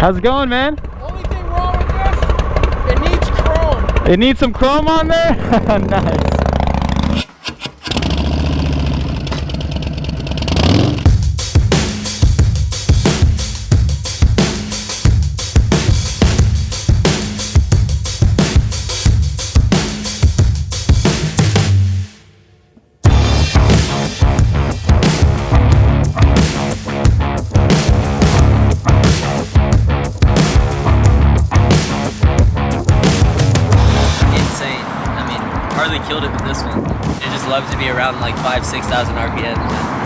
How's it going, man? Only thing wrong with this, it needs chrome. It needs some chrome on there? Nice. Harley killed it with this one. It just loves to be around like 5,000-6,000 RPM.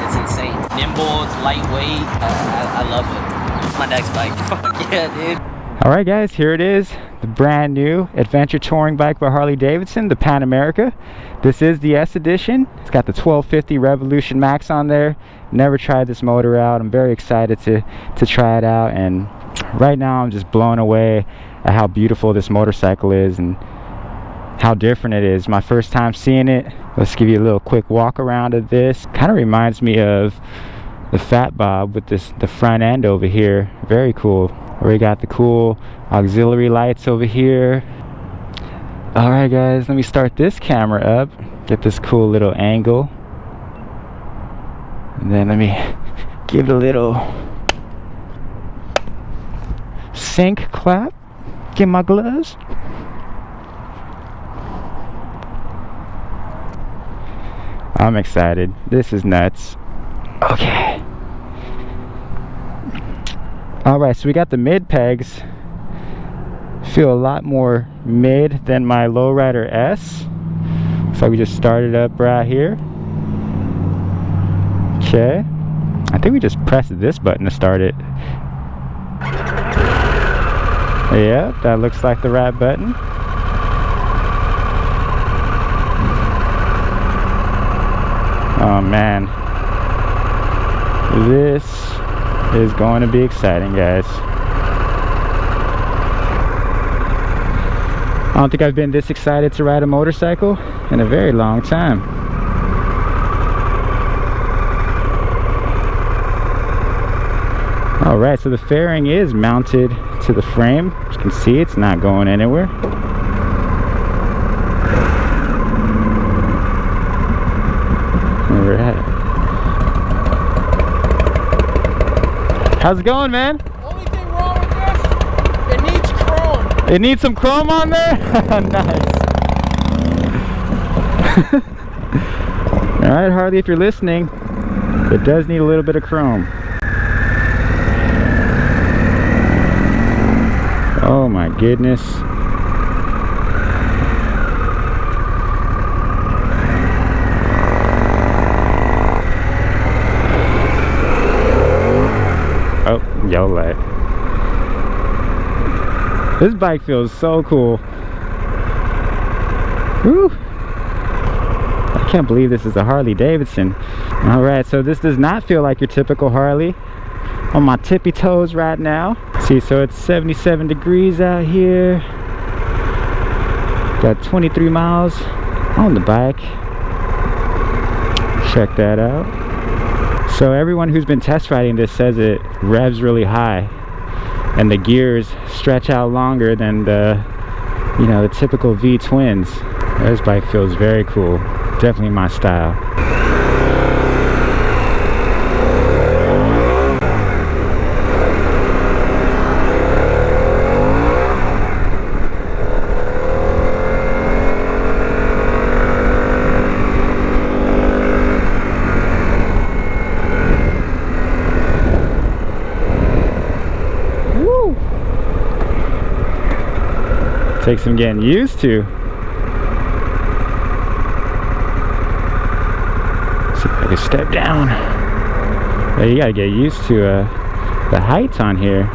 It's insane. Nimble, it's lightweight. I love it. It's my next bike. Fuck yeah, dude. Alright guys, here it is. The brand new adventure touring bike by Harley-Davidson, the Pan America. This is the S edition. It's got the 1250 Revolution Max on there. Never tried this motor out. I'm very excited to try it out, and right now I'm just blown away at how beautiful this motorcycle is and how different it is. My first time seeing it. Let's give you a little quick walk around of this. Kind of reminds me of the Fat Bob with the front end over here. Very cool. We got the cool auxiliary lights over here. Alright guys, let me start this camera up, get this cool little angle, and then let me give it a little sync clap. Get my gloves. I'm excited. This is nuts. Okay. Alright, so we got the mid pegs. Feel a lot more mid than my Lowrider S. So we just started up right here. Okay. I think we just pressed this button to start it. Yeah, that looks like the right button. Oh man, this is going to be exciting, guys. I don't think I've been this excited to ride a motorcycle in a very long time. Alright, so the fairing is mounted to the frame. As you can see, it's not going anywhere. How's it going, man? Only thing wrong with this, it needs chrome. It needs some chrome on there? Nice. Alright, Harley, if you're listening, it does need a little bit of chrome. Oh my goodness. Oh, yellow light. This bike feels so cool. Woo! I can't believe this is a Harley-Davidson. Alright, so this does not feel like your typical Harley. On my tippy toes right now. See, so it's 77 degrees out here. Got 23 miles on the bike. Check that out. So everyone who's been test riding this says it revs really high and the gears stretch out longer than the, you know, the typical V-twins. This bike feels very cool. Definitely my style. Takes some getting used to. See if I can step down. But you gotta get used to the heights on here.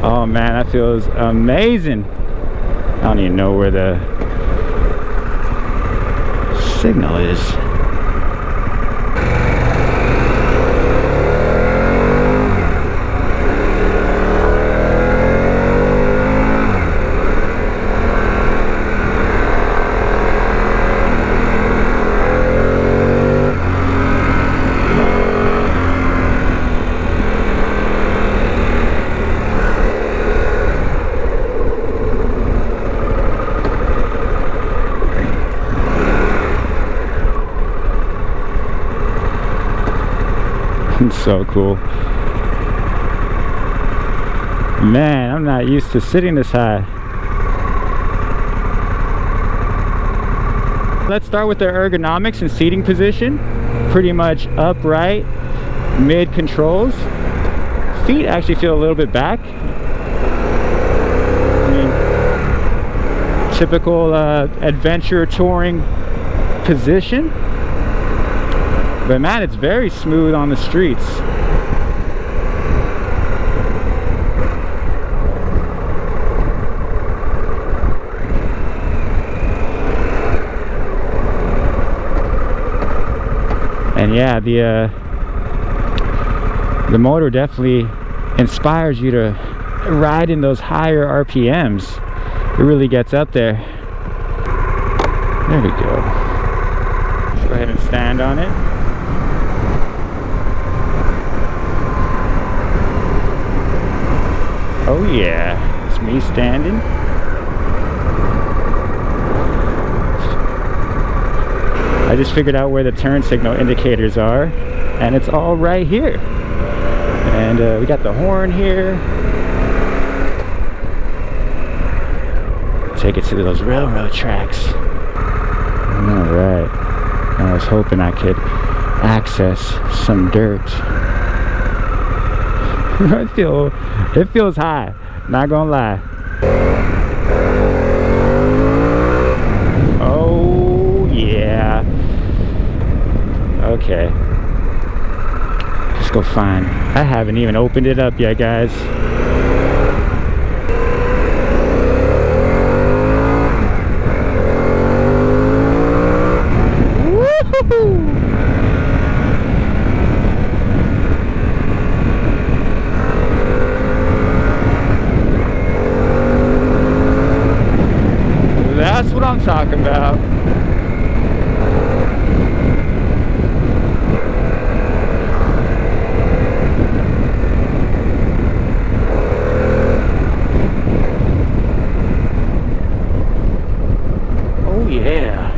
Oh man, that feels amazing. I don't even know where the signal is. It's so cool. Man, I'm not used to sitting this high. Let's start with the ergonomics and seating position. Pretty much upright, mid controls. Feet actually feel a little bit back. I mean, typical adventure touring position. But man, it's very smooth on the streets. And yeah, the motor definitely inspires you to ride in those higher RPMs. It really gets up there. There we go. Let's go ahead and stand on it. Oh yeah, it's me standing. I just figured out where the turn signal indicators are, and it's all right here. And we got the horn here. Take it to those railroad tracks. All right. I was hoping I could access some dirt. It feels high, not gonna lie. Oh yeah. Okay. Let's go find. I haven't even opened it up yet, guys. Woo-hoo-hoo! That's what I'm talking about. Oh yeah.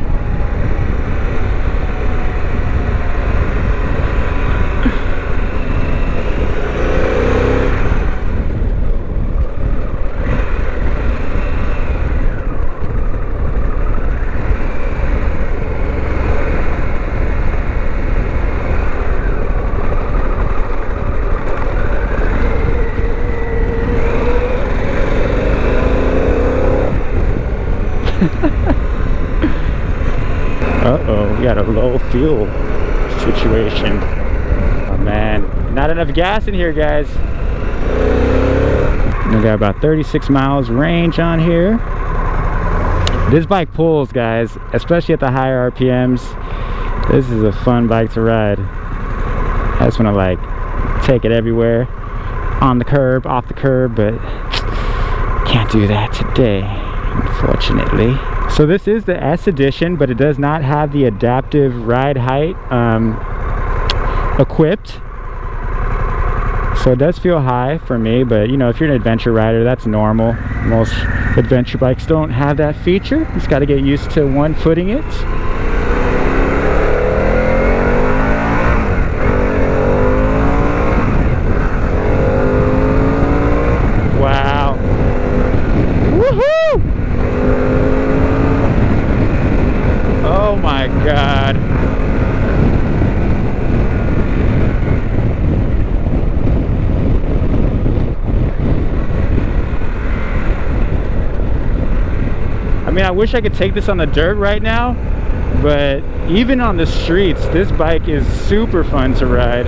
Uh-oh, we got a low fuel situation. Oh man, not enough gas in here, guys. We got about 36 miles range on here. This bike pulls, guys, especially at the higher RPMs. This is a fun bike to ride. I just want to like take it everywhere, on the curb, off the curb, but can't do that today, unfortunately. So this is the S edition, but it does not have the adaptive ride height equipped. So it does feel high for me, but you know, if you're an adventure rider, that's normal. Most adventure bikes don't have that feature. You just got to get used to one-footing it. Wow. Woohoo! Oh my God. I mean, I wish I could take this on the dirt right now, but even on the streets, this bike is super fun to ride.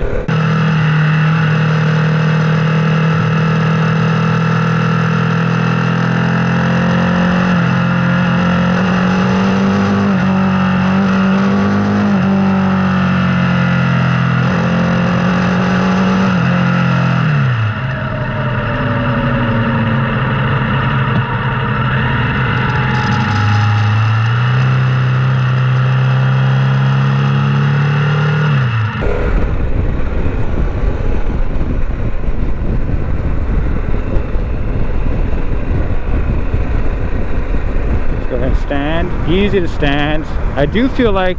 stand, easy to stand. I do feel like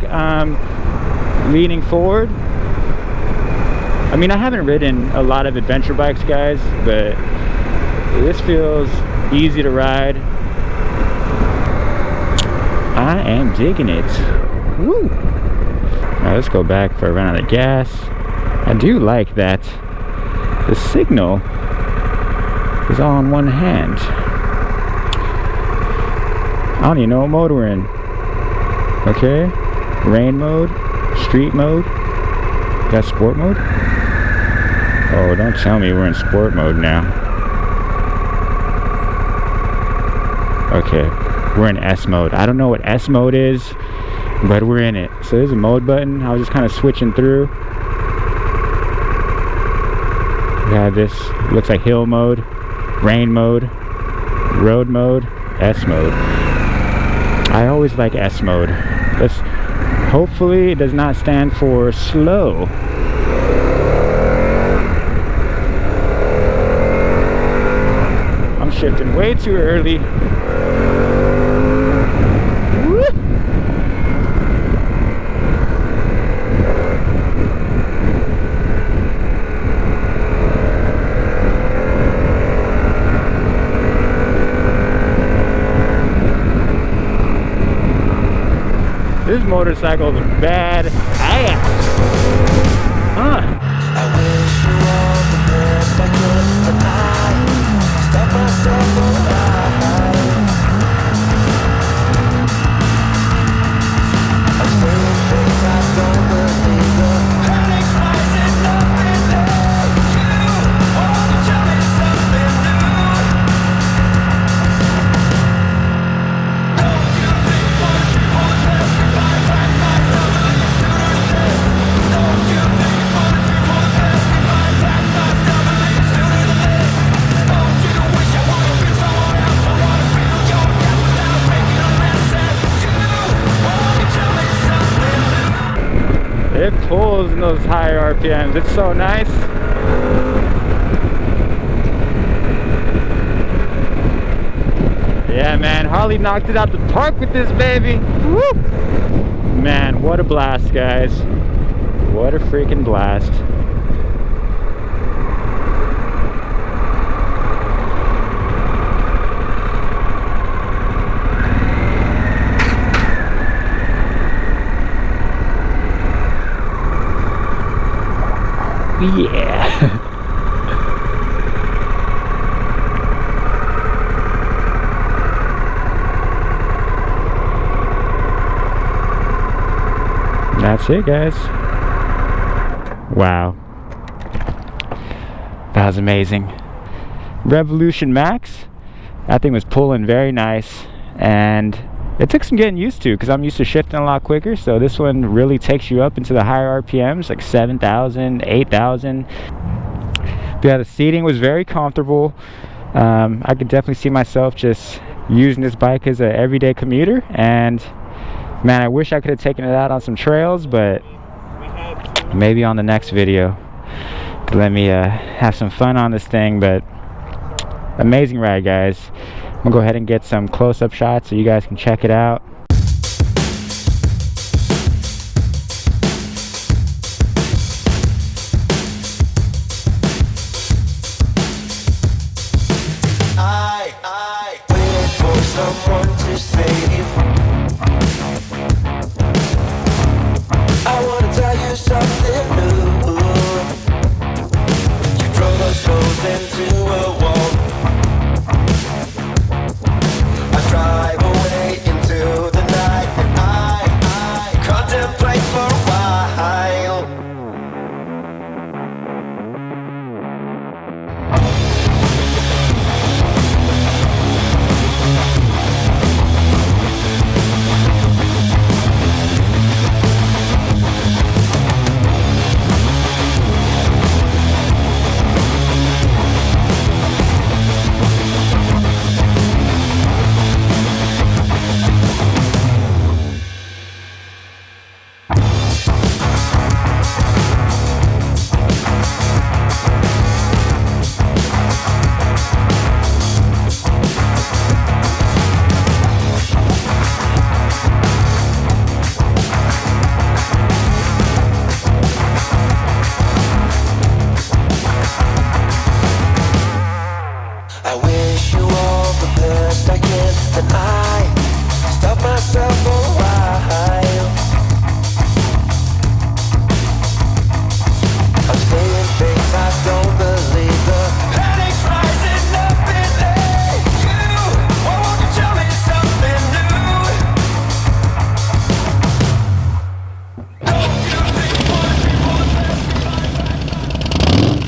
leaning forward. I mean, I haven't ridden a lot of adventure bikes, guys, but this feels easy to ride. I am digging it. Woo! Alright, let's go back for a round of gas. I do like that the signal is all in one hand. I don't even know what mode we're in. Okay, rain mode, street mode. Got sport mode? Oh, don't tell me we're in sport mode now. Okay, we're in S mode. I don't know what S mode is, but we're in it. So there's a mode button. I was just kind of switching through. We have this, looks like hill mode, rain mode, road mode, S mode. I always like S mode. Hopefully it does not stand for slow. I'm shifting way too early. Woo! This motorcycle is bad ass. I wish you all the best I could, but I stop myself alive. I'm saying things I don't believe of. Panic rises up within you. Want to tell me something new? Don't you think one less if I pack my stuff sooner than this? Don't you think one less if I pack my stuff sooner than this? Don't you wish I would have been someone else? I want to feel your death without making a mess. And you want to tell me something new? It pulls in those higher RPMs. It's so nice. Yeah, man, Harley knocked it out the park with this baby. Woo! Man, what a blast, guys. What a freaking blast. Yeah. That's it, guys. Wow. That was amazing. Revolution Max. That thing was pulling very nice. And it took some getting used to because I'm used to shifting a lot quicker. So this one really takes you up into the higher RPMs, like 7,000, 8,000. But yeah, the seating was very comfortable. I could definitely see myself just using this bike as an everyday commuter. And man, I wish I could have taken it out on some trails, but maybe on the next video. Let me have some fun on this thing. But amazing ride, guys. I'm gonna go ahead and get some close-up shots so you guys can check it out. I waited for someone to save. I wanna tell you something new. You drove us both into a wall. I drive away into the night, and I contemplate for a while. myself